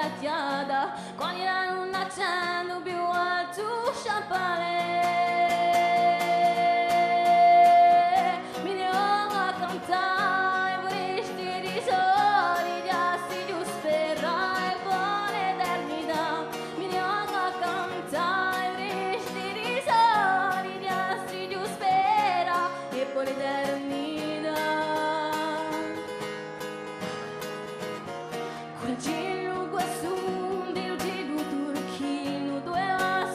ingratiata, quando non accendo più al tuo champagne. Mi devo a cantare questi risori, giasti giù sperare buona eternità. Mi devo a cantare questi risori, giasti giù spera e buona eternità. Curagino questo del giro turchino, due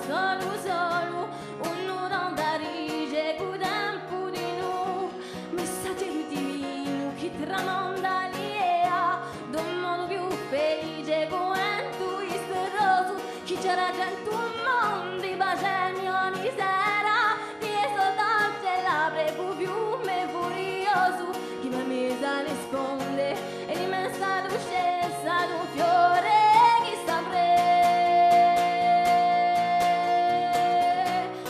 solo, uno da rige, con tempo di nu, messaggio divino, che tramonda l'idea, d'un modo più felice, come tu isteroso, chi c'era gente un mondo di baceni ogni sera, chi è soltanto la prego fiume furioso, chi mi messa risponde, e di me sta scesa d'un fiore chi saprà.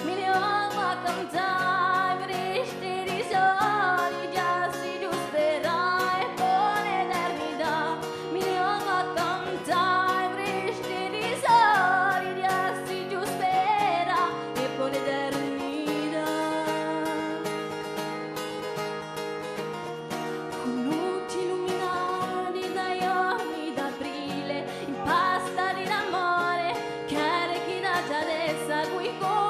Mi devo a cantare questi risori, già si giù spera e buona eternità. Mi devo a cantare questi risori, già si giù spera e buona eternità. Con luci illuminati dai occhi d'aprile, impastati d'amore, che era chi da già adesso qui con